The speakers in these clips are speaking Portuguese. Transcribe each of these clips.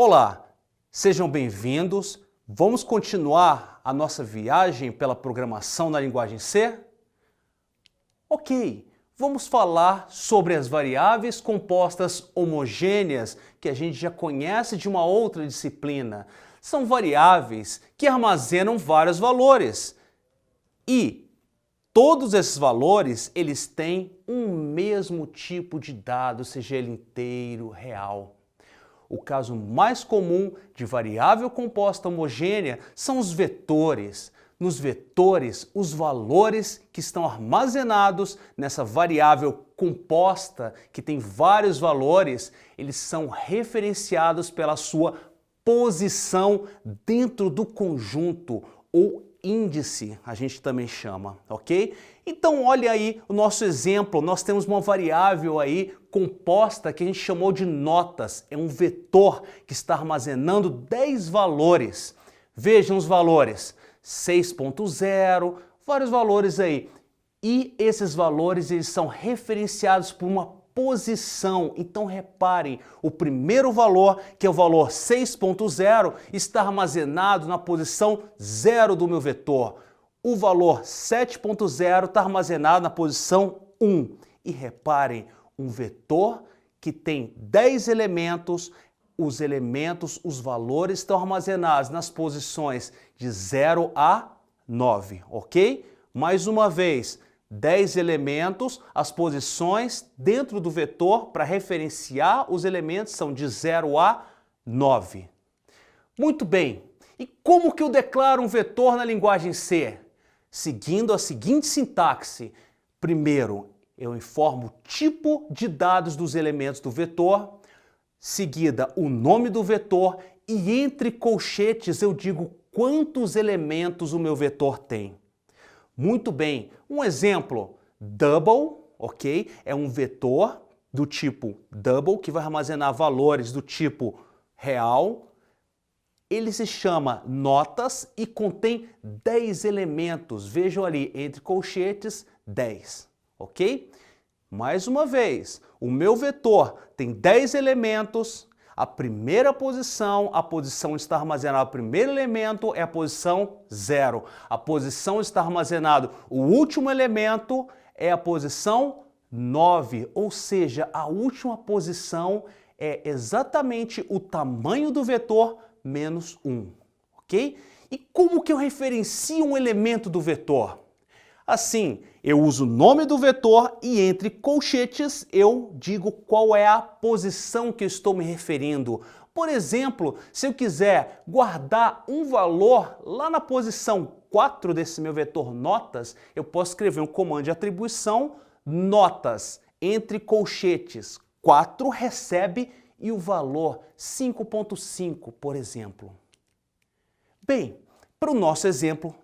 Olá, sejam bem-vindos. Vamos continuar a nossa viagem pela programação na linguagem C? Ok, vamos falar sobre as variáveis compostas homogêneas que a gente já conhece de uma outra disciplina. São variáveis que armazenam vários valores e todos esses valores eles têm um mesmo tipo de dado, seja ele inteiro, real. O caso mais comum de variável composta homogênea são os vetores. Nos vetores, os valores que estão armazenados nessa variável composta, que tem vários valores, eles são referenciados pela sua posição dentro do conjunto ou índice, a gente também chama, ok? Então olha aí o nosso exemplo, nós temos uma variável aí composta que a gente chamou de notas, é um vetor que está armazenando 10 valores. Vejam os valores, 6.0, vários valores aí. E esses valores eles são referenciados por uma posição. Então reparem, o primeiro valor, que é o valor 6.0, está armazenado na posição 0 do meu vetor. O valor 7.0 está armazenado na posição 1. E reparem, um vetor que tem 10 elementos, os valores estão armazenados nas posições de 0 a 9, ok? Mais uma vez, 10 elementos, as posições dentro do vetor para referenciar os elementos são de 0 a 9. Muito bem, e como que eu declaro um vetor na linguagem C? Seguindo a seguinte sintaxe. Primeiro, eu informo o tipo de dados dos elementos do vetor, seguida o nome do vetor e entre colchetes eu digo quantos elementos o meu vetor tem. Muito bem, um exemplo, double, ok? É um vetor do tipo double que vai armazenar valores do tipo real. Ele se chama notas e contém 10 elementos. Vejam ali, entre colchetes, 10, ok? Mais uma vez, o meu vetor tem 10 elementos. A primeira posição, a posição onde está armazenado o primeiro elemento é a posição 0. A posição onde está armazenado o último elemento é a posição 9, ou seja, a última posição é exatamente o tamanho do vetor menos 1, ok? E como que eu referencio um elemento do vetor? Assim, eu uso o nome do vetor e entre colchetes eu digo qual é a posição que eu estou me referindo. Por exemplo, se eu quiser guardar um valor lá na posição 4 desse meu vetor notas, eu posso escrever um comando de atribuição notas, entre colchetes, 4 recebe e o valor 5.5, por exemplo. Bem, para o nosso exemplo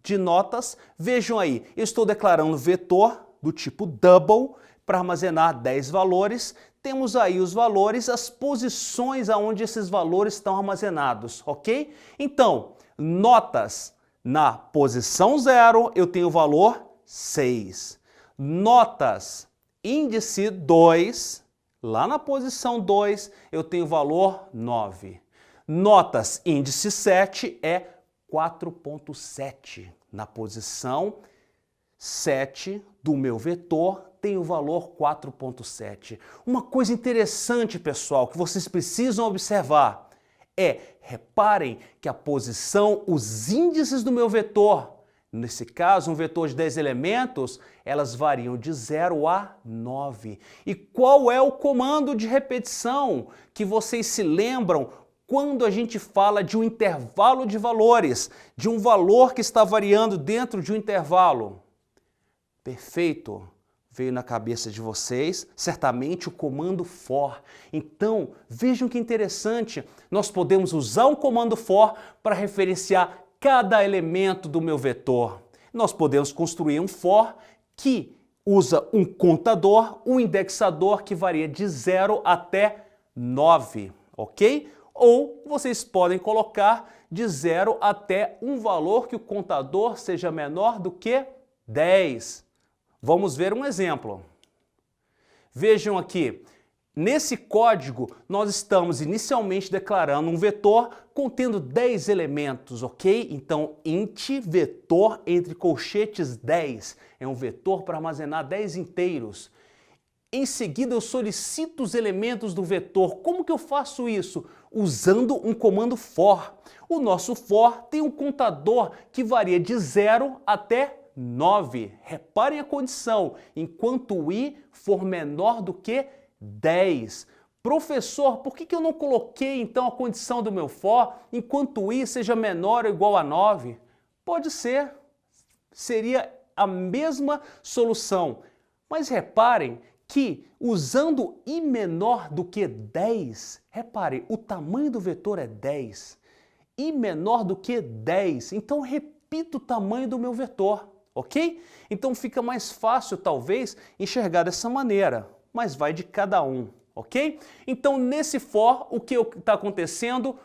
de notas, vejam aí, eu estou declarando vetor do tipo double para armazenar 10 valores. Temos aí os valores, as posições aonde esses valores estão armazenados, ok? Então, notas na posição 0, eu tenho o valor 6. Notas índice 2, lá na posição 2, eu tenho o valor 9. Notas índice 7 é 4.7. Na posição 7 do meu vetor tem o valor 4.7. Uma coisa interessante, pessoal, que vocês precisam observar é, reparem que a posição, os índices do meu vetor, nesse caso um vetor de 10 elementos, elas variam de 0 a 9. E qual é o comando de repetição que vocês se lembram quando a gente fala de um intervalo de valores, de um valor que está variando dentro de um intervalo? Perfeito! Veio na cabeça de vocês, certamente, o comando for. Então, vejam que interessante, nós podemos usar um comando for para referenciar cada elemento do meu vetor. Nós podemos construir um for que usa um contador, um indexador que varia de 0 até 9, ok? Ou vocês podem colocar de 0 até um valor que o contador seja menor do que 10. Vamos ver um exemplo. Vejam aqui, Nesse código, nós estamos inicialmente declarando um vetor contendo 10 elementos, ok? Então, int vetor entre colchetes 10 é um vetor para armazenar 10 inteiros. Em seguida, eu solicito os elementos do vetor. Como que eu faço isso? Usando um comando for. O nosso for tem um contador que varia de 0 até 9. Reparem a condição, enquanto o i for menor do que 10. Professor, por que eu não coloquei então a condição do meu for enquanto o i seja menor ou igual a 9? Pode ser, seria a mesma solução. Mas reparem que usando i menor do que 10, reparem, o tamanho do vetor é 10. I menor do que 10, então repito o tamanho do meu vetor, ok? Então fica mais fácil talvez enxergar dessa maneira, mas vai de cada um, ok? Então nesse for, o que está acontecendo?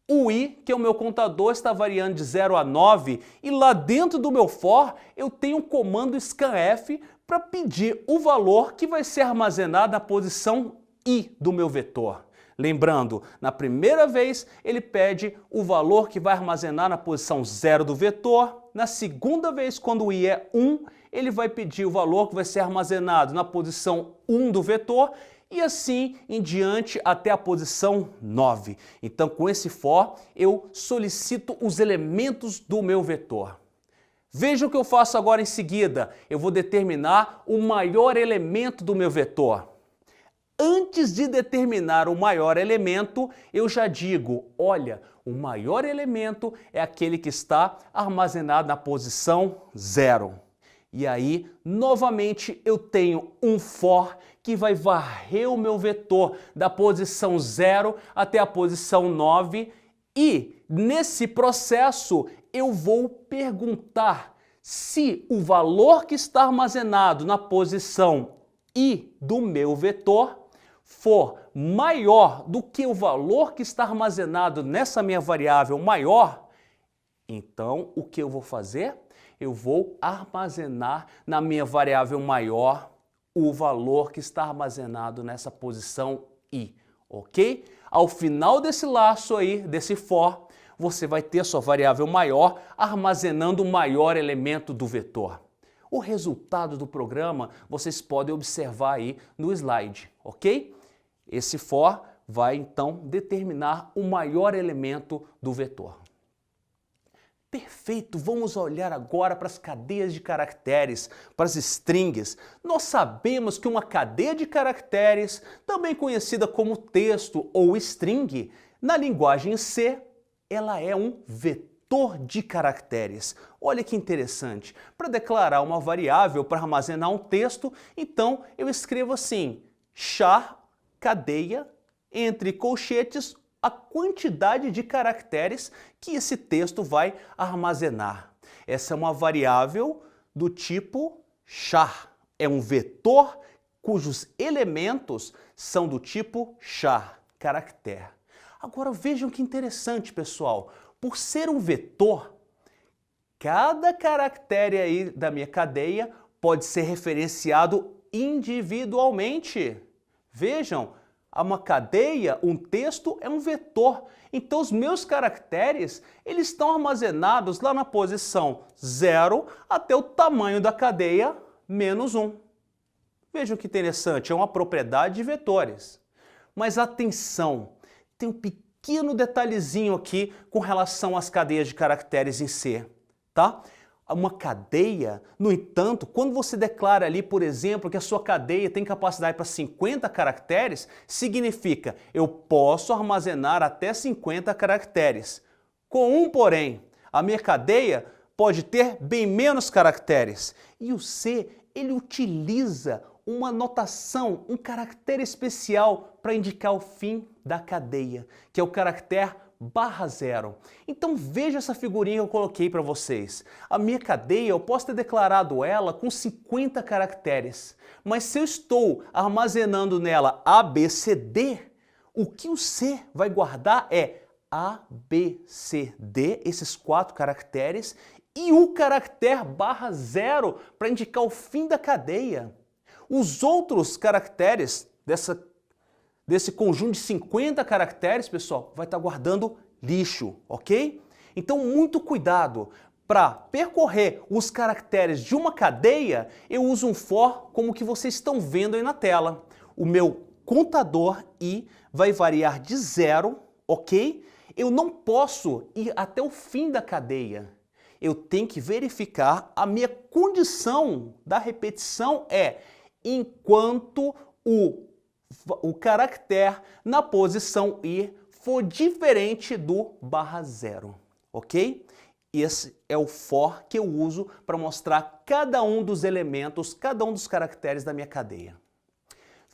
O i, que é o meu contador, está variando de 0 a 9 e lá dentro do meu for eu tenho um comando scanf para pedir o valor que vai ser armazenado na posição i do meu vetor. Lembrando, na primeira vez ele pede o valor que vai armazenar na posição 0 do vetor, na segunda vez, quando o i é 1, ele vai pedir o valor que vai ser armazenado na posição 1 do vetor e assim em diante até a posição 9. Então, com esse for, eu solicito os elementos do meu vetor. Veja o que eu faço agora em seguida. Eu vou determinar o maior elemento do meu vetor. Antes de determinar o maior elemento, eu já digo, olha, o maior elemento é aquele que está armazenado na posição 0. E aí, novamente, eu tenho um for que vai varrer o meu vetor da posição 0 até a posição 9 e, nesse processo, eu vou perguntar se o valor que está armazenado na posição i do meu vetor for maior do que o valor que está armazenado nessa minha variável maior, então o que eu vou fazer? Eu vou armazenar na minha variável maior o valor que está armazenado nessa posição i, ok? Ao final desse laço aí, desse for, você vai ter a sua variável maior armazenando o maior elemento do vetor. O resultado do programa vocês podem observar aí no slide, ok? Esse for vai então determinar o maior elemento do vetor. Perfeito, vamos olhar agora para as cadeias de caracteres, para as strings. Nós sabemos que uma cadeia de caracteres, também conhecida como texto ou string, na linguagem C, ela é um vetor de caracteres. Olha que interessante. Para declarar uma variável para armazenar um texto, então eu escrevo assim, char cadeia entre colchetes a quantidade de caracteres que esse texto vai armazenar. Essa é uma variável do tipo char. É um vetor cujos elementos são do tipo char, caractere. Agora vejam que interessante, pessoal. Por ser um vetor, cada caractere aí da minha cadeia pode ser referenciado individualmente. Vejam, uma cadeia, um texto é um vetor. Então os meus caracteres, eles estão armazenados lá na posição 0 até o tamanho da cadeia menos 1. Vejam que interessante, é uma propriedade de vetores. Mas atenção, tem um pequeno detalhezinho aqui com relação às cadeias de caracteres em C, tá? Uma cadeia, no entanto, quando você declara ali, por exemplo, que a sua cadeia tem capacidade para 50 caracteres, significa eu posso armazenar até 50 caracteres. Com um porém, a minha cadeia pode ter bem menos caracteres. E o C, ele utiliza uma notação, um caractere especial para indicar o fim da cadeia, que é o caractere /0. Então veja essa figurinha que eu coloquei para vocês. A minha cadeia, eu posso ter declarado ela com 50 caracteres, mas se eu estou armazenando nela A, B, C, D, o que o C vai guardar é A, B, C, D, esses 4 caracteres, e o caractere /0 para indicar o fim da cadeia. Os outros caracteres dessa desse conjunto de 50 caracteres, pessoal, vai estar guardando lixo, ok? Então, muito cuidado. Para percorrer os caracteres de uma cadeia, eu uso um for como que vocês estão vendo aí na tela. O meu contador i vai variar de 0, ok? Eu não posso ir até o fim da cadeia. Eu tenho que verificar a minha condição da repetição enquanto o caractere na posição i for diferente do /0, ok? Esse é o for que eu uso para mostrar cada um dos elementos, cada um dos caracteres da minha cadeia.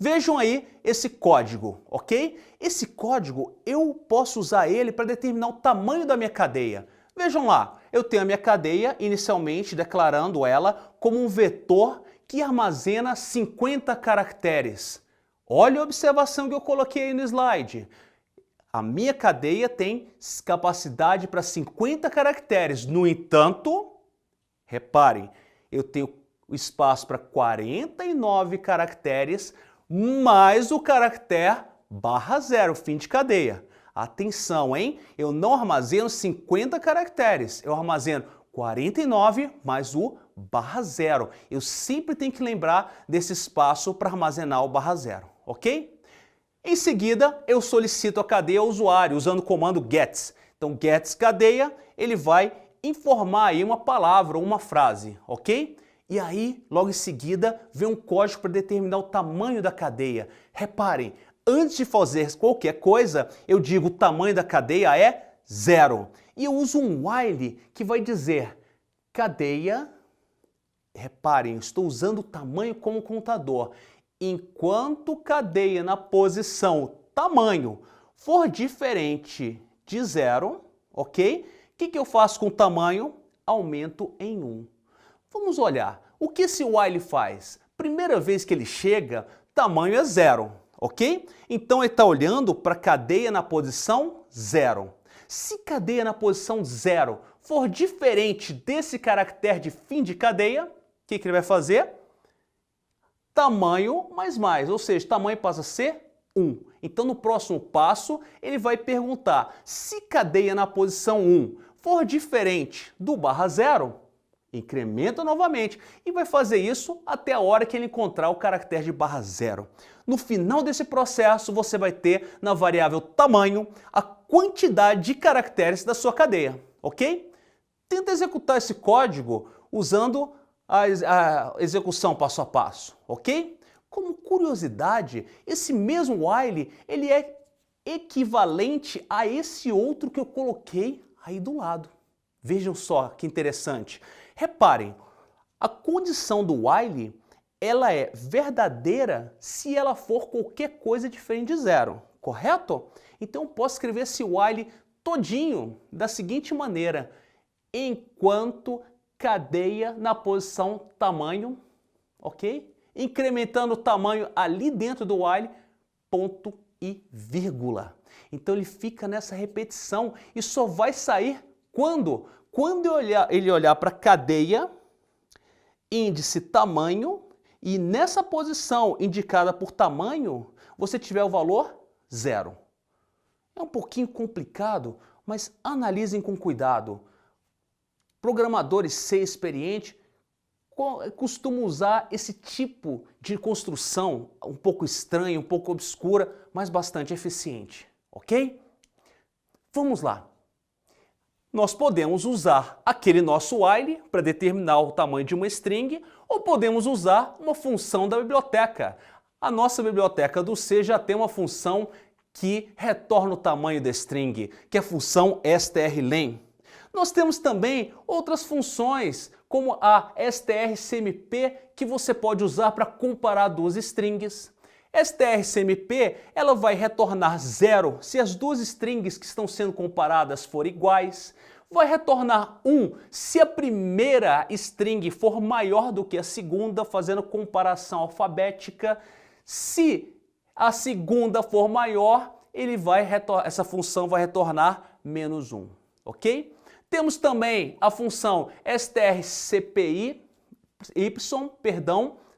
Vejam aí esse código, ok? Esse código eu posso usar ele para determinar o tamanho da minha cadeia. Vejam lá, eu tenho a minha cadeia inicialmente declarando ela como um vetor que armazena 50 caracteres. Olha a observação que eu coloquei aí no slide. A minha cadeia tem capacidade para 50 caracteres. No entanto, reparem, eu tenho espaço para 49 caracteres, mais o caractere /0, fim de cadeia. Atenção, hein? Eu não armazeno 50 caracteres, eu armazeno 49 mais o /0. Eu sempre tenho que lembrar desse espaço para armazenar o /0, ok? Em seguida, eu solicito a cadeia ao usuário usando o comando gets. Então, gets cadeia, ele vai informar aí uma palavra ou uma frase, ok? E aí, logo em seguida, vem um código para determinar o tamanho da cadeia. Reparem, antes de fazer qualquer coisa, eu digo o tamanho da cadeia é 0. E eu uso um while que vai dizer cadeia, reparem, eu estou usando o tamanho como contador. Enquanto cadeia na posição tamanho for diferente de 0, ok? O que eu faço com o tamanho? Aumento em 1. Vamos olhar. O que esse while faz? Primeira vez que ele chega, tamanho é 0, ok? Então ele está olhando para cadeia na posição 0. Se cadeia na posição 0 for diferente desse caractere de fim de cadeia, o que ele vai fazer? Tamanho mais, ou seja, tamanho passa a ser 1. Então, no próximo passo, ele vai perguntar se cadeia na posição 1 for diferente do /0, incrementa novamente e vai fazer isso até a hora que ele encontrar o caractere de /0. No final desse processo, você vai ter na variável tamanho a quantidade de caracteres da sua cadeia, ok? Tenta executar esse código usando a execução passo a passo, ok? Como curiosidade, esse mesmo while, ele é equivalente a esse outro que eu coloquei aí do lado. Vejam só que interessante. Reparem, a condição do while, ela é verdadeira se ela for qualquer coisa diferente de 0, correto? Então eu posso escrever esse while todinho da seguinte maneira: enquanto cadeia na posição tamanho, ok? Incrementando o tamanho ali dentro do while, ponto e vírgula. Então ele fica nessa repetição e só vai sair quando? Quando ele olhar para cadeia, índice tamanho, e nessa posição indicada por tamanho, você tiver o valor 0. É um pouquinho complicado, mas analisem com cuidado. Programadores C experientes costumam usar esse tipo de construção um pouco estranha, um pouco obscura, mas bastante eficiente, ok? Vamos lá. Nós podemos usar aquele nosso while para determinar o tamanho de uma string ou podemos usar uma função da biblioteca. A nossa biblioteca do C já tem uma função que retorna o tamanho da string, que é a função strlen. Nós temos também outras funções, como a strcmp, que você pode usar para comparar duas strings. strcmp, ela vai retornar 0 se as duas strings que estão sendo comparadas forem iguais. Vai retornar 1 se a primeira string for maior do que a segunda, fazendo comparação alfabética. Se a segunda for maior, essa função vai retornar -1, ok? Temos também a função strcpy,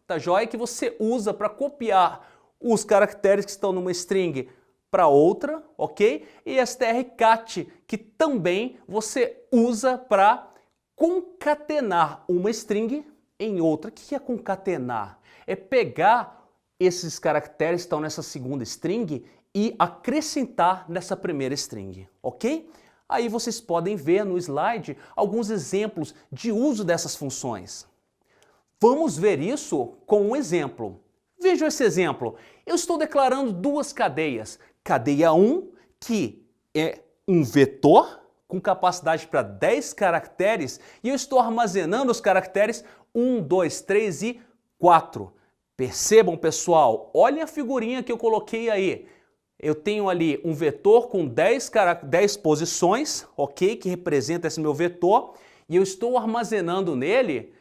tá joia? Que você usa para copiar os caracteres que estão numa string para outra, ok? E strcat, que também você usa para concatenar uma string em outra. O que é concatenar? É pegar esses caracteres que estão nessa segunda string e acrescentar nessa primeira string, ok? Aí vocês podem ver no slide alguns exemplos de uso dessas funções. Vamos ver isso com um exemplo. Vejam esse exemplo. Eu estou declarando duas cadeias. Cadeia 1, que é um vetor com capacidade para 10 caracteres, e eu estou armazenando os caracteres 1, 2, 3 e 4. Percebam, pessoal, olhem a figurinha que eu coloquei aí. Eu tenho ali um vetor com 10 posições, ok? Que representa esse meu vetor, e eu estou armazenando nele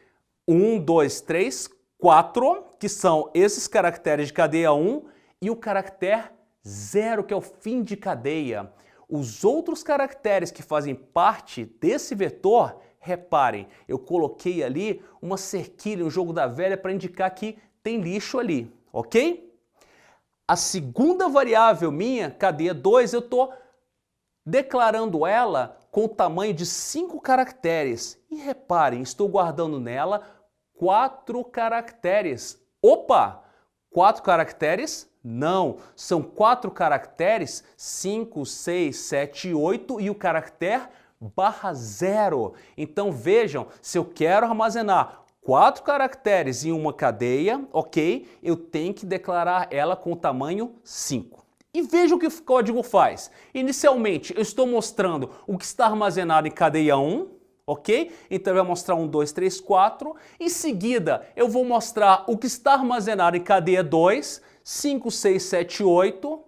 1, 2, 3, 4, que são esses caracteres de cadeia 1, e o caractere 0, que é o fim de cadeia. Os outros caracteres que fazem parte desse vetor, reparem, eu coloquei ali uma cerquilha, um jogo da velha, para indicar que tem lixo ali, ok? A segunda variável minha, cadeia 2, eu estou declarando ela com o tamanho de 5 caracteres. E reparem, estou guardando nela 4 caracteres. Opa! 4 caracteres? Não, são 4 caracteres, 5, 6, 7, 8 e o caractere /0. Então vejam, se eu quero armazenar 4 caracteres em uma cadeia, ok? Eu tenho que declarar ela com o tamanho 5. E veja o que o código faz. Inicialmente, eu estou mostrando o que está armazenado em cadeia 1, ok? Então, eu vou mostrar 1, 2, 3, 4. Em seguida, eu vou mostrar o que está armazenado em cadeia 2, 5, 6, 7, 8.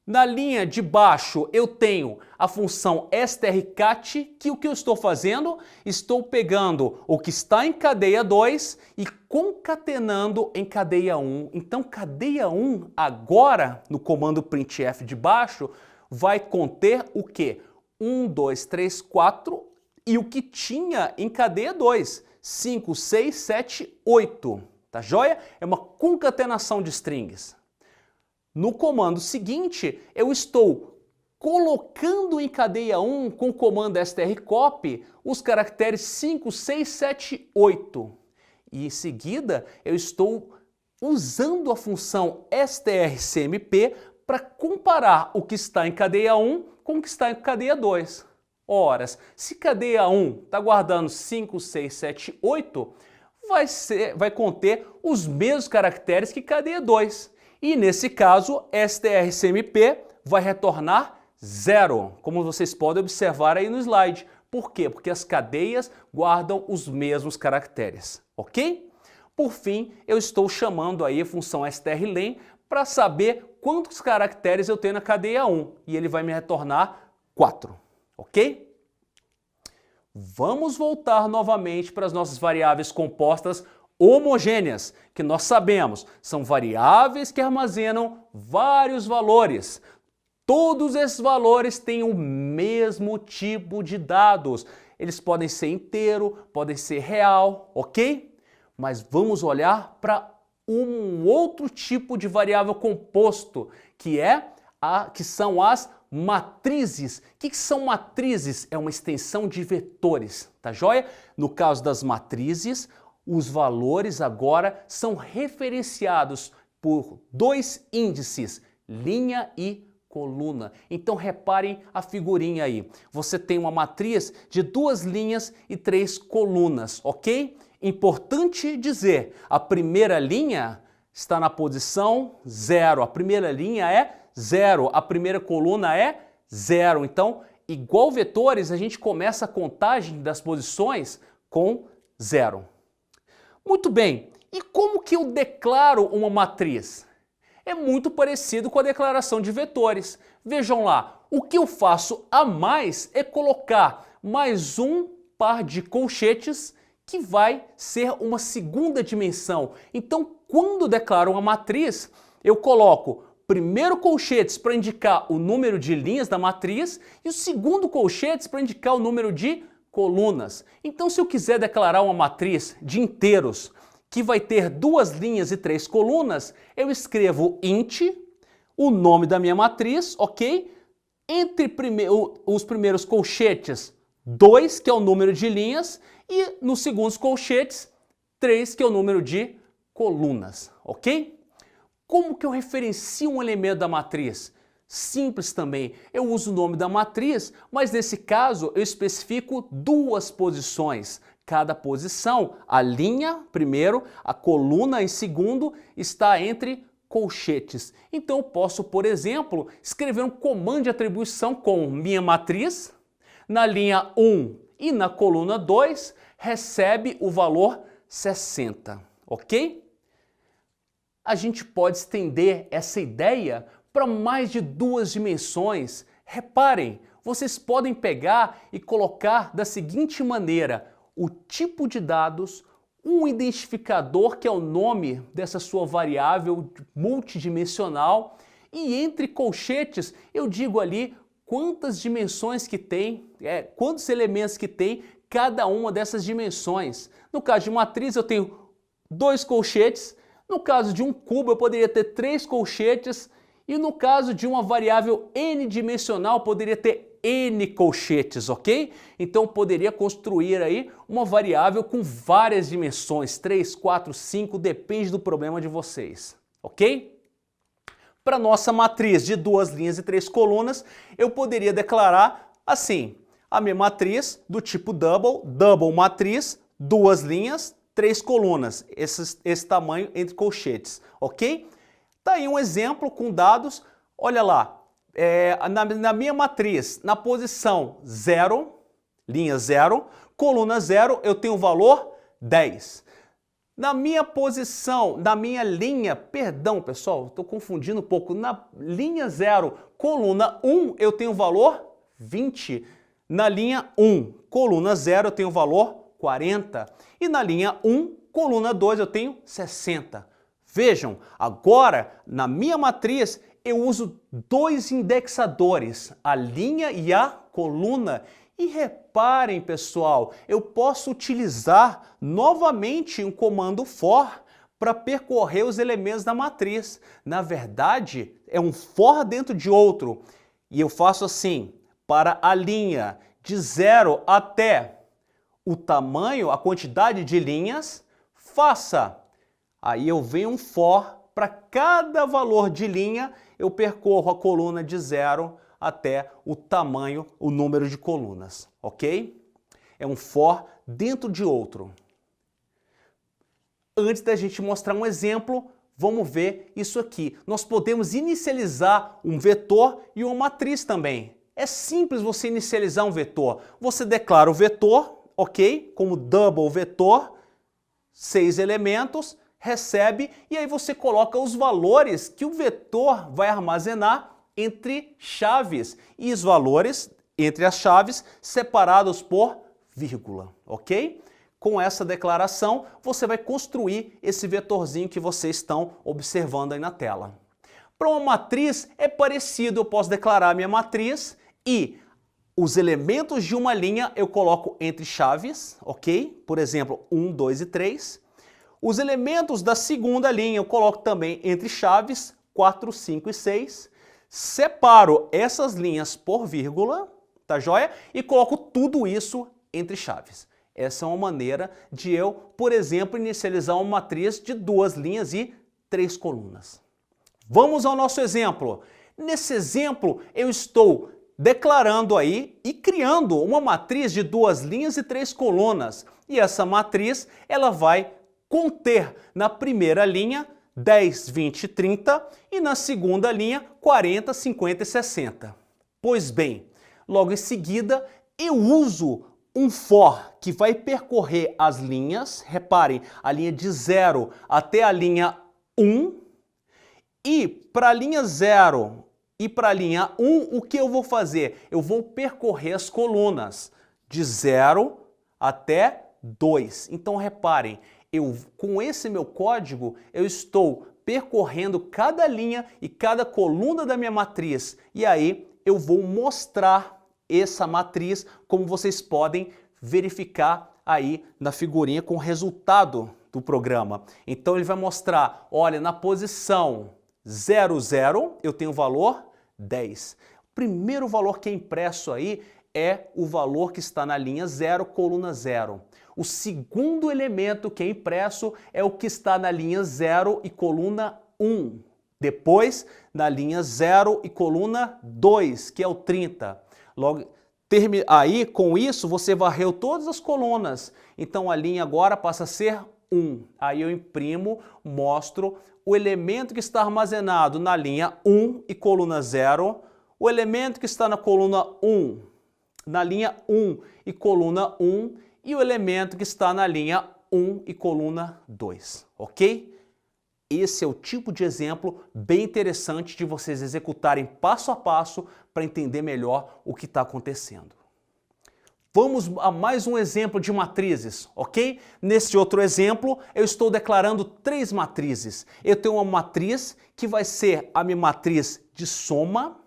Na linha de baixo, eu tenho a função strcat, que o que eu estou fazendo? Estou pegando o que está em cadeia 2 e concatenando em cadeia 1. Então, cadeia 1, agora, no comando printf de baixo, vai conter o quê? 1, 2, 3, 4 e o que tinha em cadeia 2, 5, 6, 7, 8. Tá joia? É uma concatenação de strings. No comando seguinte, eu estou colocando em cadeia 1 com o comando strcopy os caracteres 5, 6, 7, 8. E em seguida, eu estou usando a função strcmp para comparar o que está em cadeia 1 com o que está em cadeia 2. Ora, se cadeia 1 está guardando 5, 6, 7, 8, vai conter os mesmos caracteres que cadeia 2. E nesse caso, strcmp vai retornar 0, como vocês podem observar aí no slide. Por quê? Porque as cadeias guardam os mesmos caracteres, ok? Por fim, eu estou chamando aí a função strlen para saber quantos caracteres eu tenho na cadeia 1, e ele vai me retornar 4, ok? Vamos voltar novamente para as nossas variáveis compostas homogêneas, que nós sabemos são variáveis que armazenam vários valores. Todos esses valores têm o mesmo tipo de dados. Eles podem ser inteiro, podem ser real, ok? Mas vamos olhar para um outro tipo de variável composto, que são as matrizes. O que são matrizes? É uma extensão de vetores, tá joia? No caso das matrizes, os valores agora são referenciados por 2 índices, linha e coluna. Então reparem a figurinha aí. Você tem uma matriz de 2 linhas e 3 colunas, ok? Importante dizer, a primeira linha está na posição 0. A primeira linha é 0. A primeira coluna é 0. Então, igual vetores, a gente começa a contagem das posições com 0. Muito bem, e como que eu declaro uma matriz? É muito parecido com a declaração de vetores. Vejam lá, o que eu faço a mais é colocar mais um par de colchetes que vai ser uma segunda dimensão. Então, quando declaro uma matriz, eu coloco primeiro colchetes para indicar o número de linhas da matriz e o segundo colchetes para indicar o número de colunas. Então, se eu quiser declarar uma matriz de inteiros que vai ter 2 linhas e 3 colunas, eu escrevo int, o nome da minha matriz, ok? Entre os primeiros colchetes, 2, que é o número de linhas, e nos segundos colchetes, 3, que é o número de colunas, ok? Como que eu referencio um elemento da matriz? Simples também, eu uso o nome da matriz, mas nesse caso eu especifico 2 posições. Cada posição, a linha primeiro, a coluna em segundo, está entre colchetes. Então eu posso, por exemplo, escrever um comando de atribuição com minha matriz, na linha 1 e na coluna 2, recebe o valor 60, ok? A gente pode estender essa ideia para mais de 2 dimensões. Reparem, vocês podem pegar e colocar da seguinte maneira: o tipo de dados, um identificador que é o nome dessa sua variável multidimensional, e entre colchetes eu digo ali quantas dimensões que tem, quantos elementos que tem cada uma dessas dimensões. No caso de matriz eu tenho 2 colchetes, no caso de um cubo eu poderia ter 3 colchetes, e no caso de uma variável n-dimensional poderia ter n colchetes, ok? Então eu poderia construir aí uma variável com várias dimensões, 3, 4, 5, depende do problema de vocês, ok? Para nossa matriz de 2 linhas e 3 colunas, eu poderia declarar assim: a minha matriz do tipo double matriz, 2 linhas, 3 colunas, esse tamanho entre colchetes, ok? Tá aí um exemplo com dados, olha lá, na minha matriz, na posição 0, linha 0, coluna 0, eu tenho o valor 10. Na minha posição, na minha linha, perdão pessoal, estou confundindo um pouco, na linha 0, coluna 1, eu tenho o valor 20. Na linha 1, coluna 0, eu tenho o valor 40. E na linha 1, coluna 2, eu tenho 60. Vejam, agora na minha matriz eu uso 2 indexadores, a linha e a coluna. E reparem, pessoal, eu posso utilizar novamente um comando for para percorrer os elementos da matriz. Na verdade, é um for dentro de outro. E eu faço assim, para a linha de 0 até o tamanho, a quantidade de linhas, faça. Aí eu venho um for, para cada valor de linha, eu percorro a coluna de 0 até o tamanho, o número de colunas, ok? É um for dentro de outro. Antes da gente mostrar um exemplo, vamos ver isso aqui. Nós podemos inicializar um vetor e uma matriz também. É simples você inicializar um vetor. Você declara o vetor, ok? Como double vetor, 6 elementos, recebe, e aí você coloca os valores que o vetor vai armazenar entre chaves, e os valores entre as chaves separados por vírgula, ok? Com essa declaração, você vai construir esse vetorzinho que vocês estão observando aí na tela. Para uma matriz é parecido, eu posso declarar a minha matriz e os elementos de uma linha eu coloco entre chaves, ok? Por exemplo, 1, 2 e 3. Os elementos da segunda linha eu coloco também entre chaves, 4, 5 e 6. Separo essas linhas por vírgula, tá joia? E coloco tudo isso entre chaves. Essa é uma maneira de eu, por exemplo, inicializar uma matriz de 2 linhas e 3 colunas. Vamos ao nosso exemplo. Nesse exemplo, eu estou declarando aí e criando uma matriz de 2 linhas e 3 colunas. E essa matriz, ela vai conter na primeira linha 10, 20, 30 e na segunda linha 40, 50 e 60. Pois bem, logo em seguida eu uso um for que vai percorrer as linhas, reparem, a linha de 0 até a linha 1, e para a linha 0 e para a linha 1, o que eu vou fazer? Eu vou percorrer as colunas de 0 até 2. Então reparem, com esse meu código, eu estou percorrendo cada linha e cada coluna da minha matriz. E aí eu vou mostrar essa matriz, como vocês podem verificar aí na figurinha com o resultado do programa. Então ele vai mostrar, olha, na posição 0, 0, eu tenho o valor 10. O primeiro valor que é impresso aí é o valor que está na linha 0, coluna 0. O segundo elemento que é impresso é o que está na linha 0 e coluna 1. Depois, na linha 0 e coluna 2, que é o 30. Logo, aí, com isso, você varreu todas as colunas. Então, a linha agora passa a ser 1. Aí eu imprimo, mostro o elemento que está armazenado na linha 1 e coluna 0, o elemento que está na coluna 1, na linha 1 e coluna 1, e o elemento que está na linha 1 e coluna 2, ok? Esse é o tipo de exemplo bem interessante de vocês executarem passo a passo para entender melhor o que está acontecendo. Vamos a mais um exemplo de matrizes, ok? Nesse outro exemplo, eu estou declarando 3 matrizes. Eu tenho uma matriz que vai ser a minha matriz de soma,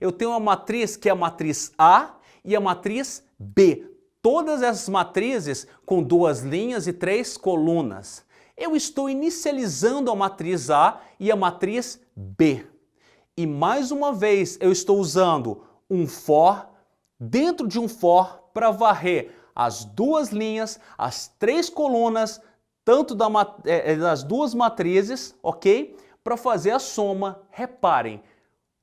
eu tenho uma matriz que é a matriz A e a matriz B. Todas essas matrizes com 2 linhas e 3 colunas. Eu estou inicializando a matriz A e a matriz B. E mais uma vez eu estou usando um for dentro de um for para varrer as 2 linhas, as 3 colunas, tanto das 2 matrizes, ok? Para fazer a soma. Reparem,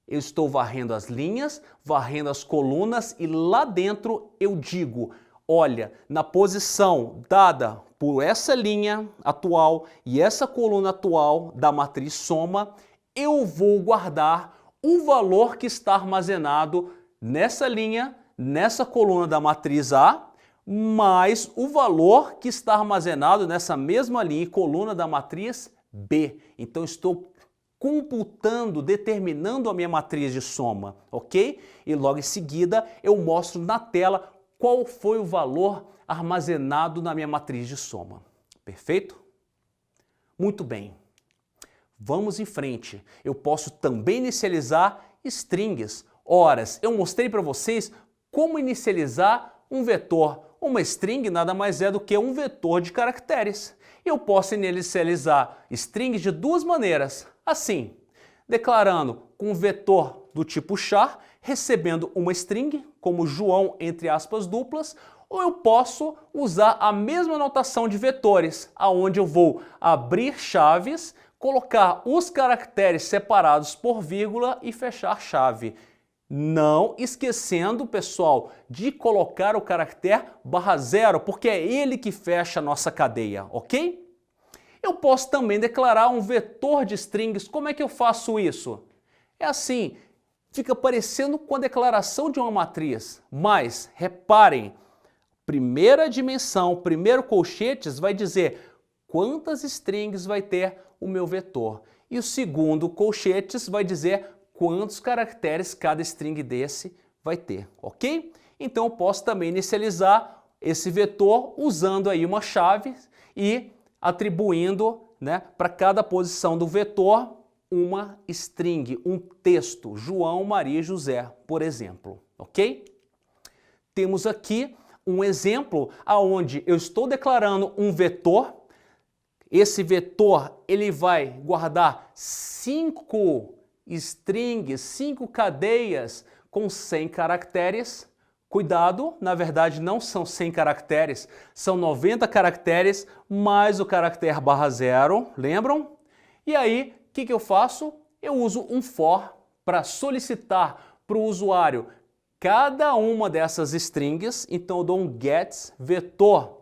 eu estou varrendo as linhas, varrendo as colunas e lá dentro eu digo, olha, na posição dada por essa linha atual e essa coluna atual da matriz soma, eu vou guardar o valor que está armazenado nessa linha, nessa coluna da matriz A, mais o valor que está armazenado nessa mesma linha e coluna da matriz B. Então estou computando, determinando a minha matriz de soma, ok? E logo em seguida eu mostro na tela qual foi o valor armazenado na minha matriz de soma. Perfeito? Muito bem. Vamos em frente. Eu posso também inicializar strings. Ora, eu mostrei para vocês como inicializar um vetor. Uma string nada mais é do que um vetor de caracteres. Eu posso inicializar strings de 2 maneiras. Assim, declarando com um vetor do tipo char, recebendo uma string, como João, entre aspas duplas, ou eu posso usar a mesma notação de vetores, aonde eu vou abrir chaves, colocar os caracteres separados por vírgula e fechar chave. Não esquecendo, pessoal, de colocar o caractere /0, porque é ele que fecha a nossa cadeia, ok? Eu posso também declarar um vetor de strings. Como é que eu faço isso? É assim, fica parecendo com a declaração de uma matriz, mas reparem, primeira dimensão, primeiro colchetes vai dizer quantas strings vai ter o meu vetor. E o segundo colchetes vai dizer quantos caracteres cada string desse vai ter, ok? Então eu posso também inicializar esse vetor usando aí uma chave e atribuindo, né, para cada posição do vetor uma string, um texto, João, Maria, José, por exemplo, ok? Temos aqui um exemplo aonde eu estou declarando um vetor. Esse vetor ele vai guardar 5 strings, 5 cadeias com 100 caracteres. Cuidado, na verdade não são 100 caracteres, são 90 caracteres mais o caractere /0, lembram? E aí, o que eu faço? Eu uso um for para solicitar para o usuário cada uma dessas strings, então eu dou um get vetor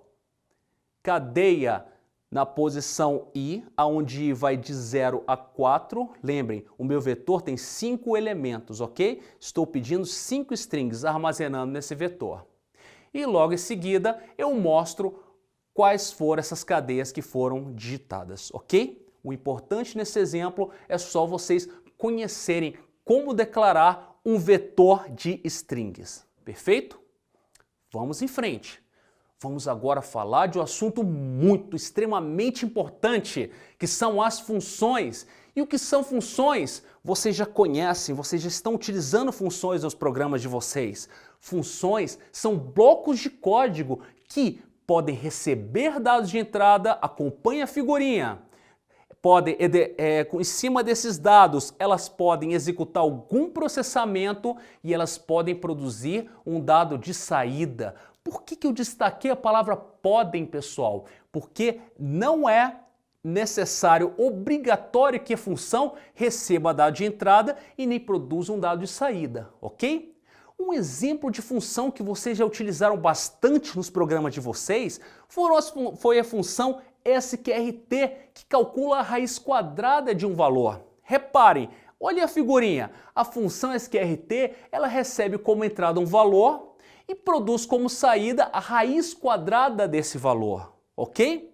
cadeia na posição i, aonde vai de 0 a 4. Lembrem, o meu vetor tem 5 elementos, ok? Estou pedindo 5 strings armazenando nesse vetor. E logo em seguida eu mostro quais foram essas cadeias que foram digitadas, ok? O importante nesse exemplo é só vocês conhecerem como declarar um vetor de strings. Perfeito? Vamos em frente. Vamos agora falar de um assunto extremamente importante, que são as funções. E o que são funções? Vocês já conhecem, vocês já estão utilizando funções nos programas de vocês. Funções são blocos de código que podem receber dados de entrada, acompanhe a figurinha. Em cima desses dados, elas podem executar algum processamento e elas podem produzir um dado de saída. Por que eu destaquei a palavra podem, pessoal? Porque não é necessário, obrigatório que a função receba dado de entrada e nem produza um dado de saída, ok? Um exemplo de função que vocês já utilizaram bastante nos programas de vocês foi a função sqrt, que calcula a raiz quadrada de um valor. Reparem, olha a figurinha, a função sqrt, ela recebe como entrada um valor e produz como saída a raiz quadrada desse valor, ok?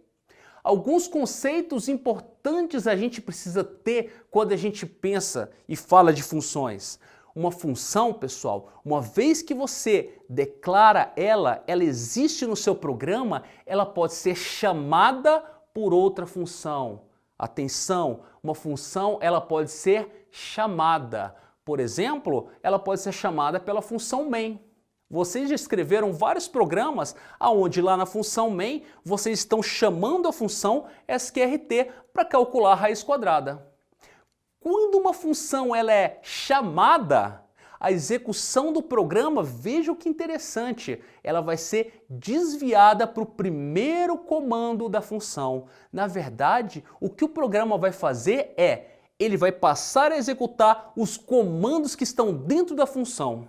Alguns conceitos importantes a gente precisa ter quando a gente pensa e fala de funções. Uma função, pessoal, uma vez que você declara ela existe no seu programa, ela pode ser chamada por outra função. Atenção, uma função ela pode ser chamada. Por exemplo, ela pode ser chamada pela função main. Vocês já escreveram vários programas onde lá na função main vocês estão chamando a função sqrt para calcular a raiz quadrada. Quando uma função ela é chamada, a execução do programa, veja o que interessante, ela vai ser desviada para o primeiro comando da função. Na verdade, o que o programa vai fazer ele vai passar a executar os comandos que estão dentro da função.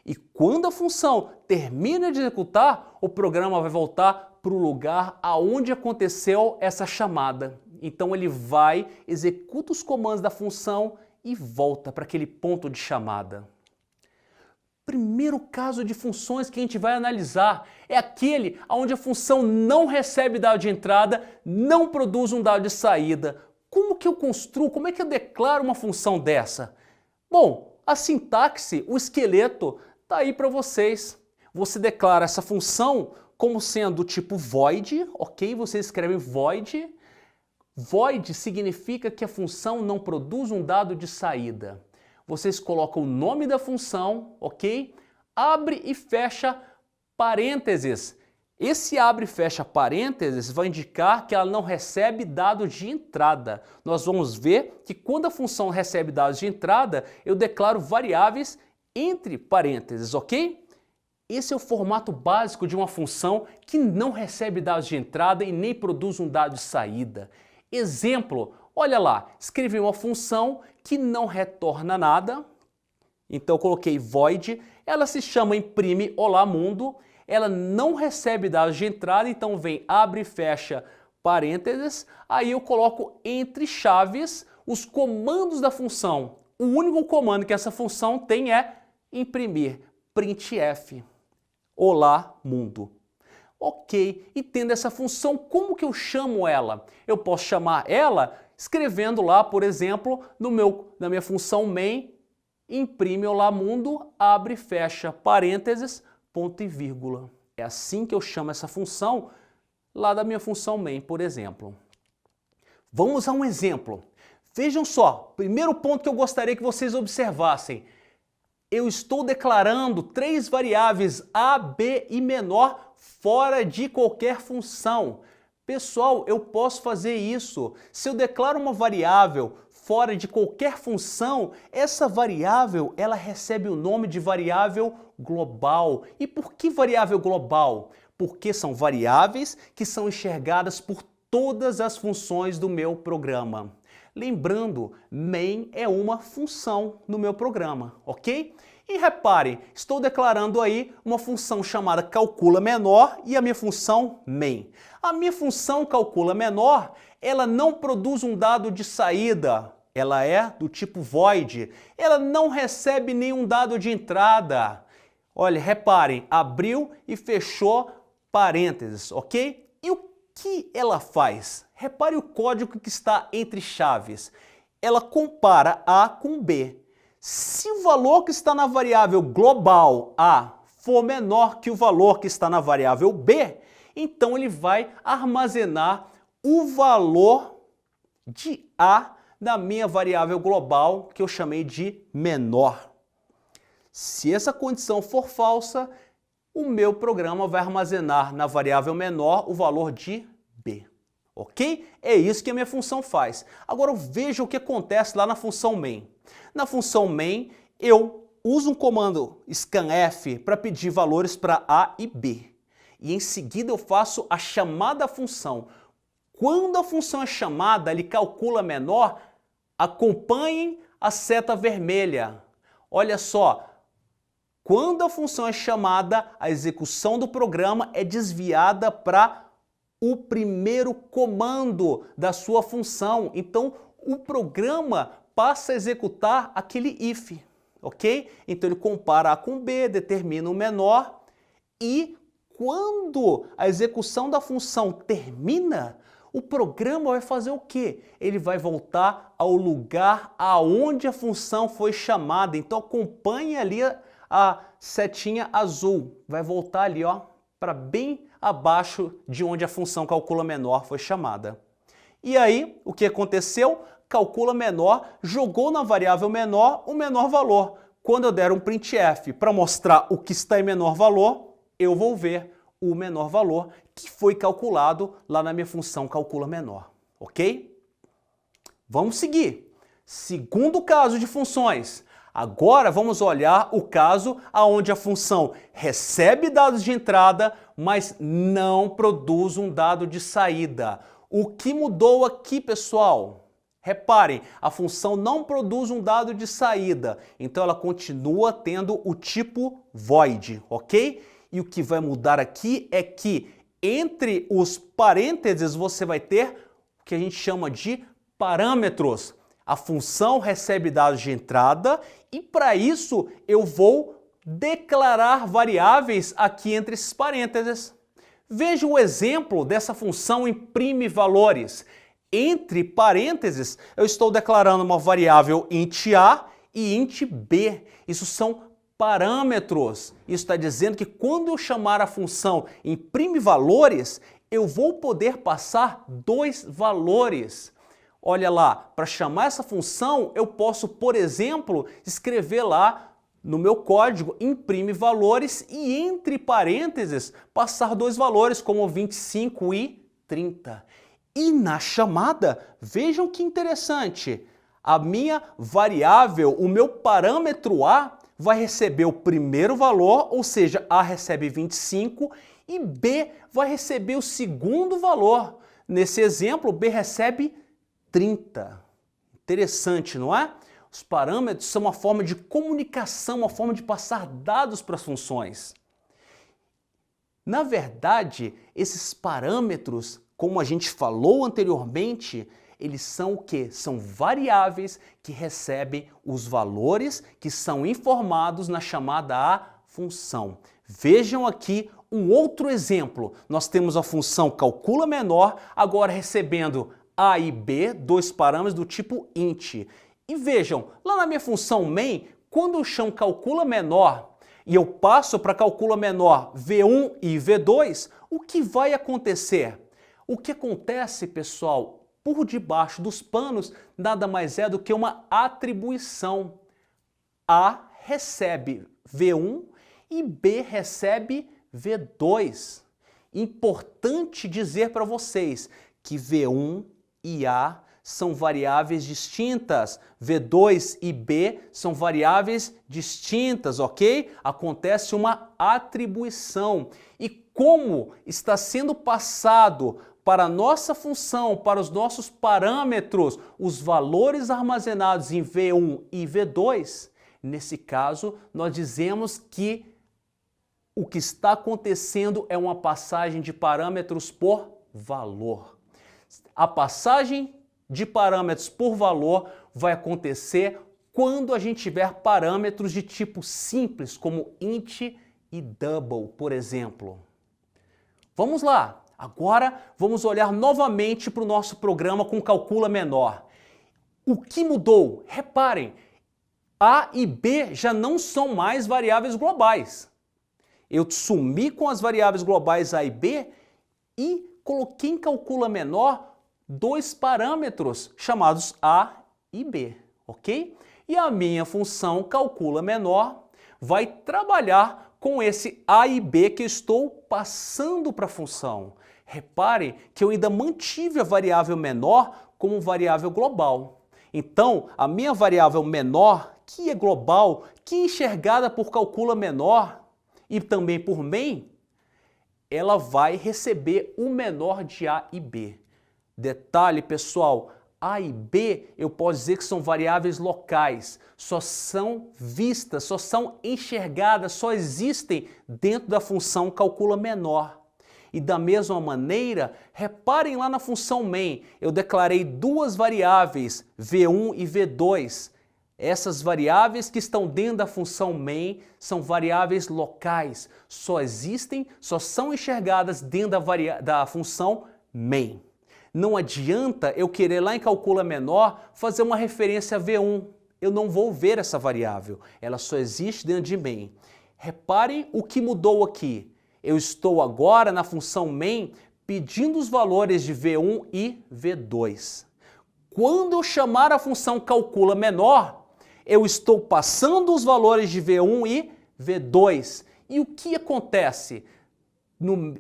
E quando a função termina de executar, o programa vai voltar para o lugar aonde aconteceu essa chamada. Então ele vai, executa os comandos da função e volta para aquele ponto de chamada. Primeiro caso de funções que a gente vai analisar é aquele onde a função não recebe dado de entrada, não produz um dado de saída. Como que eu construo, como é que eu declaro uma função dessa? Bom, a sintaxe, o esqueleto, está aí para vocês. Você declara essa função como sendo do tipo void, ok? Você escreve void. Void significa que a função não produz um dado de saída. Vocês colocam o nome da função, ok? Abre e fecha parênteses. Esse abre e fecha parênteses vai indicar que ela não recebe dado de entrada. Nós vamos ver que quando a função recebe dados de entrada, eu declaro variáveis entre parênteses, ok? Esse é o formato básico de uma função que não recebe dados de entrada e nem produz um dado de saída. Exemplo, olha lá, escrevi uma função que não retorna nada, então eu coloquei void, ela se chama imprime olá mundo, ela não recebe dados de entrada, então vem abre e fecha parênteses, aí eu coloco entre chaves os comandos da função. O único comando que essa função tem é imprimir printf, olá mundo. Ok, e tendo essa função, como que eu chamo ela? Eu posso chamar ela escrevendo lá, por exemplo, na minha função main, imprime olá mundo, abre e fecha parênteses, ponto e vírgula. É assim que eu chamo essa função lá da minha função main, por exemplo. Vamos a um exemplo. Vejam só, primeiro ponto que eu gostaria que vocês observassem. Eu estou declarando 3 variáveis a, b e menor fora de qualquer função. Pessoal, eu posso fazer isso. Se eu declaro uma variável fora de qualquer função, essa variável ela recebe o nome de variável global. E por que variável global? Porque são variáveis que são enxergadas por todas as funções do meu programa. Lembrando, main é uma função no meu programa, ok? E reparem, estou declarando aí uma função chamada calcula menor e a minha função main. A minha função calcula menor, ela não produz um dado de saída, ela é do tipo void, ela não recebe nenhum dado de entrada. Olha, reparem, abriu e fechou parênteses, ok? E o que ela faz? Repare o código que está entre chaves. Ela compara A com B. Se o valor que está na variável global A for menor que o valor que está na variável B, então ele vai armazenar o valor de A da minha variável global, que eu chamei de menor. Se essa condição for falsa, o meu programa vai armazenar na variável menor o valor de b. Ok? É isso que a minha função faz. Agora veja o que acontece lá na função main. Na função main, eu uso um comando scanf para pedir valores para A e B. E em seguida eu faço a chamada à função. Quando a função é chamada, ele calcula menor, acompanhem a seta vermelha. Olha só, quando a função é chamada, a execução do programa é desviada para o primeiro comando da sua função. Então, o programa passa a executar aquele if, ok? Então, ele compara A com B, determina o menor e quando a execução da função termina, o programa vai fazer o quê? Ele vai voltar ao lugar aonde a função foi chamada. Então, acompanhe ali a setinha azul. Vai voltar ali, ó, para bem abaixo de onde a função calcula menor foi chamada. E aí, o que aconteceu? Calcula menor, jogou na variável menor o menor valor. Quando eu der um printf para mostrar o que está em menor valor, eu vou ver o menor valor que foi calculado lá na minha função calcula menor, ok? Vamos seguir. Segundo caso de funções. Agora vamos olhar o caso onde a função recebe dados de entrada, mas não produz um dado de saída. O que mudou aqui, pessoal? Reparem, a função não produz um dado de saída, então ela continua tendo o tipo void, ok? E o que vai mudar aqui é que entre os parênteses você vai ter o que a gente chama de parâmetros. A função recebe dados de entrada e para isso eu vou declarar variáveis aqui entre esses parênteses. Veja o exemplo dessa função imprime valores. Entre parênteses eu estou declarando uma variável int A e int B. Isso são parâmetros. Isso está dizendo que quando eu chamar a função imprime valores, eu vou poder passar dois valores. Olha lá, para chamar essa função, eu posso, por exemplo, escrever lá no meu código imprime valores e entre parênteses passar dois valores como 25 e 30. E na chamada, vejam que interessante, a minha variável, o meu parâmetro A, vai receber o primeiro valor, ou seja, A recebe 25 e B vai receber o segundo valor. Nesse exemplo, B recebe 30. Interessante, não é? Os parâmetros são uma forma de comunicação, uma forma de passar dados para as funções. Na verdade, esses parâmetros, como a gente falou anteriormente, eles são o quê? São variáveis que recebem os valores que são informados na chamada à função. Vejam aqui um outro exemplo. Nós temos a função calcula menor, agora recebendo A e B, dois parâmetros do tipo int. E vejam, lá na minha função main, quando eu chamo calcula menor e eu passo para calcula menor V1 e V2, o que vai acontecer? O que acontece, pessoal, por debaixo dos panos, nada mais é do que uma atribuição. A recebe V1 e B recebe V2. Importante dizer para vocês que V1 e A são variáveis distintas, V2 e B são variáveis distintas, ok? Acontece uma atribuição. E como está sendo passado para a nossa função, para os nossos parâmetros, os valores armazenados em V1 e V2, nesse caso, nós dizemos que o que está acontecendo é uma passagem de parâmetros por valor. A passagem de parâmetros por valor vai acontecer quando a gente tiver parâmetros de tipo simples, como int e double, por exemplo. Vamos lá! Agora vamos olhar novamente para o nosso programa com calcula menor. O que mudou? Reparem, A e B já não são mais variáveis globais. Eu sumi com as variáveis globais A e B e coloquei em calcula menor dois parâmetros chamados A e B, ok? E a minha função calcula menor vai trabalhar com esse a e b que eu estou passando para a função. Repare que eu ainda mantive a variável menor como variável global. Então, a minha variável menor, que é global, que é enxergada por calcula menor e também por main, ela vai receber o menor de a e b. Detalhe, pessoal, a e b eu posso dizer que são variáveis locais, só são vistas, só são enxergadas, só existem dentro da função calcula menor. E da mesma maneira, reparem lá na função main, eu declarei duas variáveis, v1 e v2. Essas variáveis que estão dentro da função main são variáveis locais, só existem, só são enxergadas dentro da função main. Não adianta eu querer lá em calcula menor fazer uma referência a v1. Eu não vou ver essa variável, ela só existe dentro de main. Reparem o que mudou aqui. Eu estou agora na função main pedindo os valores de v1 e v2. Quando eu chamar a função calcula menor, eu estou passando os valores de v1 e v2. E o que acontece?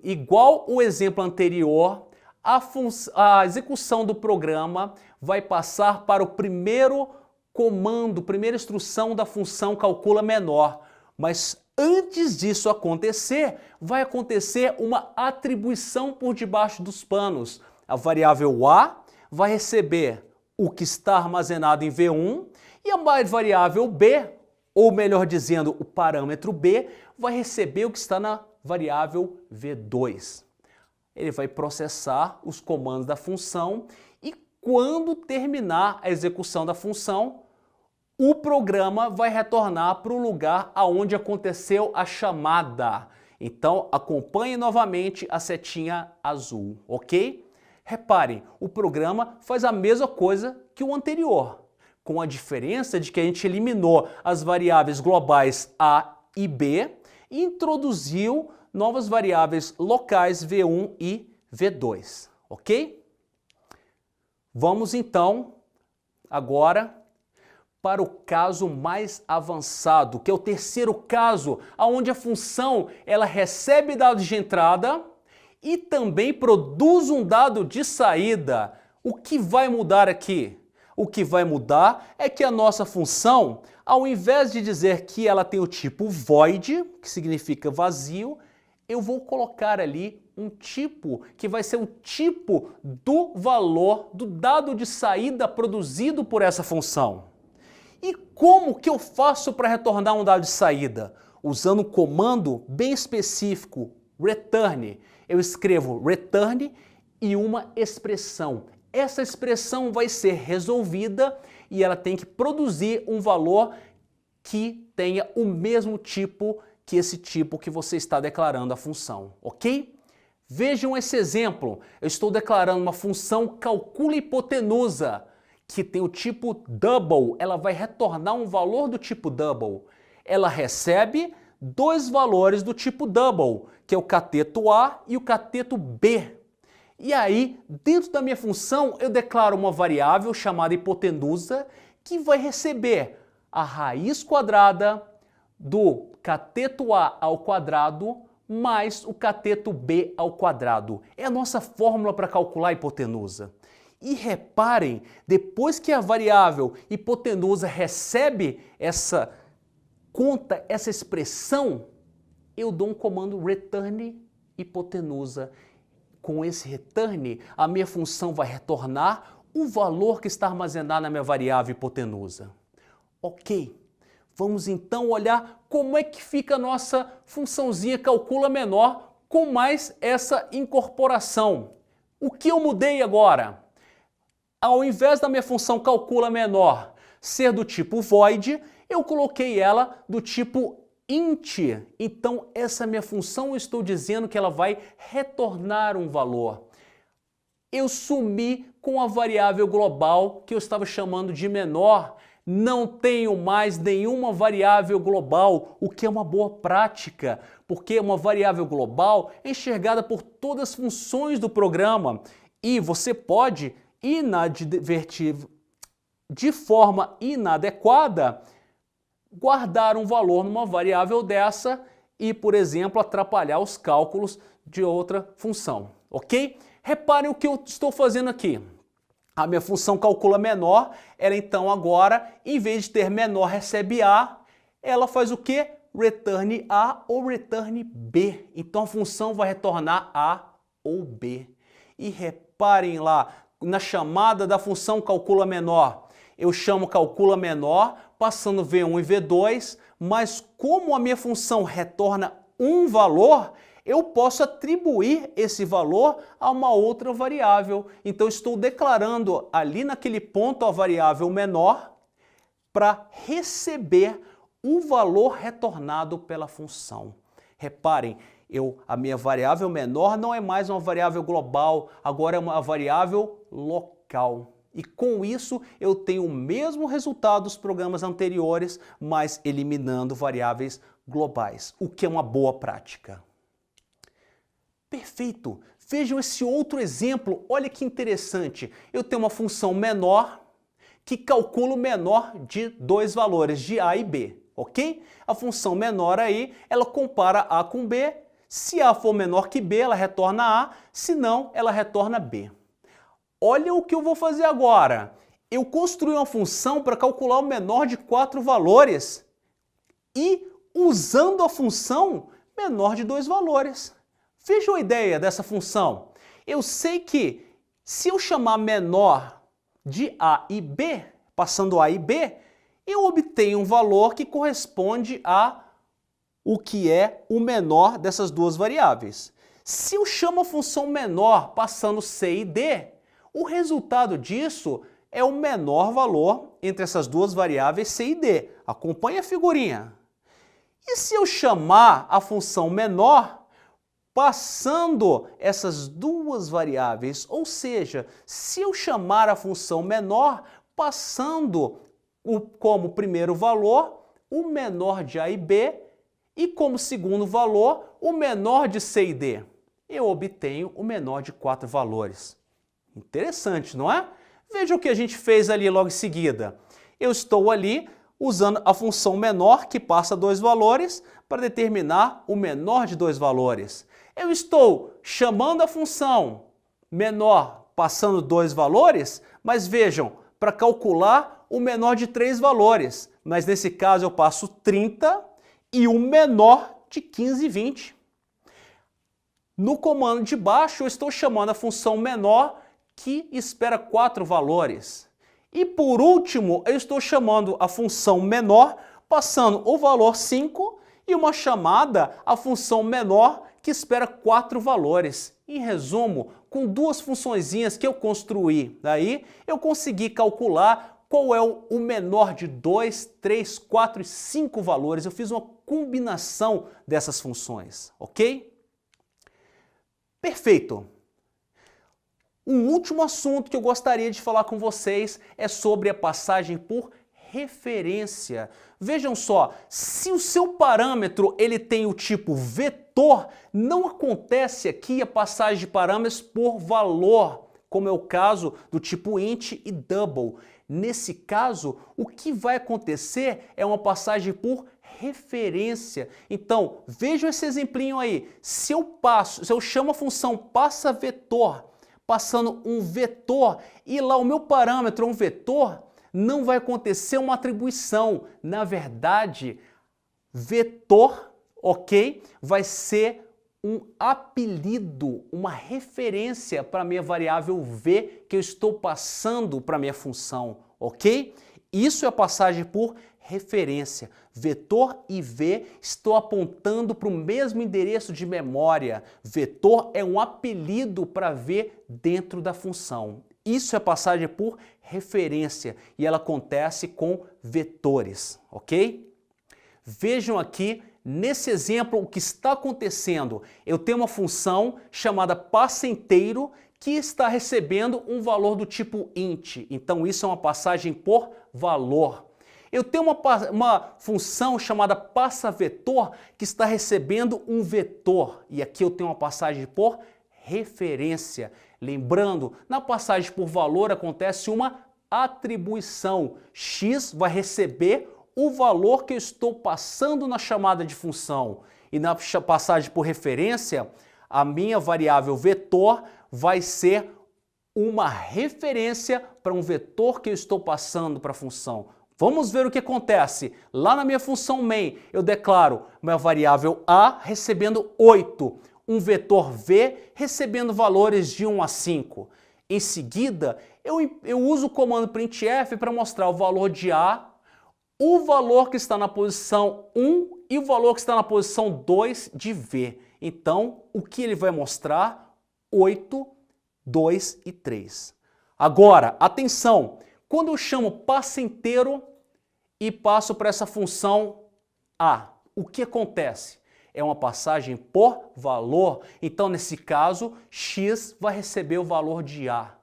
Igual o exemplo anterior, a execução do programa vai passar para o primeiro comando, primeira instrução da função calcula menor. Mas antes disso acontecer, vai acontecer uma atribuição por debaixo dos panos. A variável a vai receber o que está armazenado em v1 e a variável b, ou melhor dizendo, o parâmetro b, vai receber o que está na variável v2. Ele vai processar os comandos da função e quando terminar a execução da função, o programa vai retornar para o lugar aonde aconteceu a chamada. Então, acompanhe novamente a setinha azul, ok? Reparem, o programa faz a mesma coisa que o anterior, com a diferença de que a gente eliminou as variáveis globais a e b e introduziu novas variáveis locais v1 e v2, ok? Vamos então agora para o caso mais avançado, que é o terceiro caso, onde a função ela recebe dados de entrada e também produz um dado de saída. O que vai mudar aqui? O que vai mudar é que a nossa função, ao invés de dizer que ela tem o tipo void, que significa vazio, eu vou colocar ali um tipo que vai ser o tipo do valor do dado de saída produzido por essa função. E como que eu faço para retornar um dado de saída? Usando um comando bem específico, return. Eu escrevo return e uma expressão. Essa expressão vai ser resolvida e ela tem que produzir um valor que tenha o mesmo tipo que esse tipo que você está declarando a função, ok? Vejam esse exemplo. Eu estou declarando uma função calcula hipotenusa, que tem o tipo double, ela vai retornar um valor do tipo double. Ela recebe dois valores do tipo double, que é o cateto A e o cateto B. E aí, dentro da minha função, eu declaro uma variável chamada hipotenusa, que vai receber a raiz quadrada do cateto A ao quadrado mais o cateto B ao quadrado. É a nossa fórmula para calcular a hipotenusa. E reparem, depois que a variável hipotenusa recebe essa conta, essa expressão, eu dou um comando return hipotenusa. Com esse return, a minha função vai retornar o valor que está armazenado na minha variável hipotenusa. Ok, vamos então olhar como é que fica a nossa funçãozinha calcula menor com mais essa incorporação. O que eu mudei agora? Ao invés da minha função calcula menor ser do tipo void, eu coloquei ela do tipo int. Então, essa minha função, eu estou dizendo que ela vai retornar um valor. Eu sumi com a variável global que eu estava chamando de menor. Não tenho mais nenhuma variável global, o que é uma boa prática, porque uma variável global é enxergada por todas as funções do programa e você pode de forma inadequada, guardar um valor numa variável dessa e, por exemplo, atrapalhar os cálculos de outra função, ok? Reparem o que eu estou fazendo aqui. A minha função calcula menor, ela então agora, em vez de ter menor recebe A, ela faz o quê? Return A ou return B. Então a função vai retornar A ou B. E reparem lá, na chamada da função calcula menor, eu chamo calcula menor, passando V1 e V2, mas como a minha função retorna um valor, eu posso atribuir esse valor a uma outra variável. Então estou declarando ali naquele ponto a variável menor para receber o valor retornado pela função. Reparem, a minha variável menor não é mais uma variável global, agora é uma variável local. E com isso eu tenho o mesmo resultado dos programas anteriores, mas eliminando variáveis globais, o que é uma boa prática. Perfeito! Vejam esse outro exemplo, olha que interessante. Eu tenho uma função menor que calcula o menor de dois valores, de A e B, ok? A função menor aí, ela compara A com B. Se A for menor que B, ela retorna A, se não, ela retorna B. Olha o que eu vou fazer agora. Eu construí uma função para calcular o menor de 4 valores e usando a função menor de 2 valores. Vejam a ideia dessa função. Eu sei que se eu chamar menor de A e B, passando A e B, eu obtenho um valor que corresponde a o que é o menor dessas duas variáveis. Se eu chamo a função menor passando C e D, o resultado disso é o menor valor entre essas duas variáveis C e D. Acompanhe a figurinha. E se eu chamar a função menor passando essas duas variáveis, ou seja, se eu chamar a função menor passando como primeiro valor o menor de A e B e como segundo valor o menor de C e D, eu obtenho o menor de 4 valores. Interessante, não é? Veja o que a gente fez ali logo em seguida. Eu estou ali usando a função menor que passa 2 valores para determinar o menor de 2 valores. Eu estou chamando a função menor passando 2 valores, mas vejam, para calcular o menor de 3 valores. Mas nesse caso eu passo 30 e o menor de 15 e 20. No comando de baixo eu estou chamando a função menor que espera 4 valores. E por último eu estou chamando a função menor passando o valor 5 e uma chamada à função menor que espera 4 valores. Em resumo, com 2 funçõezinhas que eu construí, daí eu consegui calcular qual é o menor de 2, 3, 4 e 5 valores. Eu fiz uma combinação dessas funções, ok? Perfeito! Um último assunto que eu gostaria de falar com vocês é sobre a passagem por referência. Vejam só, se o seu parâmetro ele tem o tipo vetor, não acontece aqui a passagem de parâmetros por valor, como é o caso do tipo int e double. Nesse caso, o que vai acontecer é uma passagem por referência. Então, vejam esse exemplinho aí. Se eu chamo a função passa vetor, passando um vetor, e lá o meu parâmetro é um vetor, não vai acontecer uma atribuição. Na verdade, vetor, ok, vai ser um apelido, uma referência para a minha variável v que eu estou passando para a minha função, ok? Isso é a passagem por referência. Vetor e v estão apontando para o mesmo endereço de memória. Vetor é um apelido para v dentro da função. Isso é passagem por referência e ela acontece com vetores, ok? Vejam aqui, nesse exemplo, o que está acontecendo. Eu tenho uma função chamada passa inteiro que está recebendo um valor do tipo int. Então isso é uma passagem por valor. Eu tenho uma função chamada passa vetor que está recebendo um vetor. E aqui eu tenho uma passagem por referência. Lembrando, na passagem por valor acontece uma atribuição. X vai receber o valor que eu estou passando na chamada de função. E na passagem por referência, a minha variável vetor vai ser uma referência para um vetor que eu estou passando para a função. Vamos ver o que acontece. Lá na minha função main, eu declaro minha variável A recebendo 8, um vetor V recebendo valores de 1 a 5. Em seguida, eu uso o comando printf para mostrar o valor de A, o valor que está na posição 1 e o valor que está na posição 2 de V. Então, o que ele vai mostrar? 8, 2 e 3. Agora, atenção, quando eu chamo passo inteiro e passo para essa função A, o que acontece? É uma passagem por valor, então nesse caso, x vai receber o valor de A.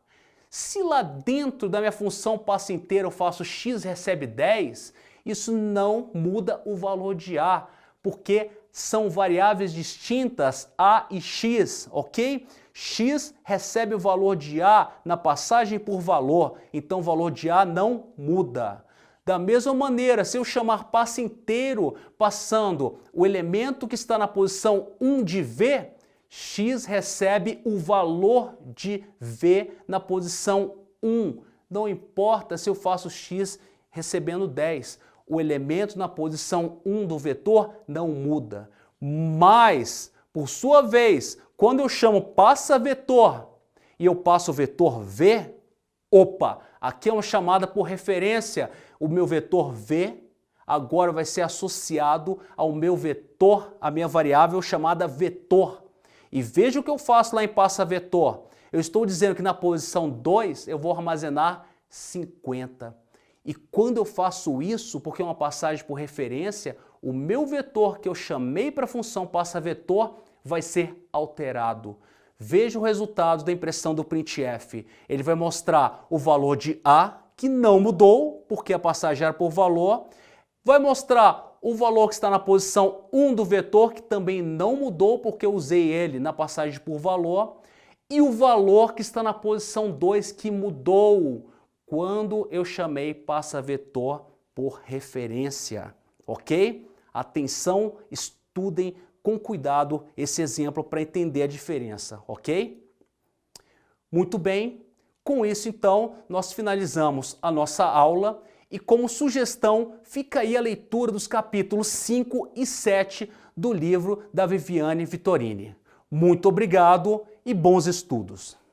Se lá dentro da minha função passo inteiro eu faço x recebe 10, isso não muda o valor de A, porque são variáveis distintas A e x, ok? X recebe o valor de A na passagem por valor, então o valor de A não muda. Da mesma maneira, se eu chamar passo inteiro passando o elemento que está na posição 1 de V, x recebe o valor de V na posição 1. Não importa se eu faço x recebendo 10. O elemento na posição 1 do vetor não muda. Mas, por sua vez, quando eu chamo passa vetor e eu passo o vetor V, opa, aqui é uma chamada por referência. O meu vetor V agora vai ser associado ao meu vetor, a minha variável chamada vetor. E veja o que eu faço lá em passa vetor. Eu estou dizendo que na posição 2 eu vou armazenar 50. E quando eu faço isso, porque é uma passagem por referência, o meu vetor que eu chamei para a função passa vetor vai ser alterado. Veja o resultado da impressão do printf. Ele vai mostrar o valor de A, que não mudou, porque a passagem era por valor. Vai mostrar o valor que está na posição 1 do vetor, que também não mudou, porque eu usei ele na passagem por valor. E o valor que está na posição 2, que mudou quando eu chamei passa vetor por referência, ok? Atenção, estudem com cuidado esse exemplo para entender a diferença, ok? Muito bem, com isso então nós finalizamos a nossa aula e como sugestão fica aí a leitura dos capítulos 5 e 7 do livro da Viviane Vittorini. Muito obrigado e bons estudos!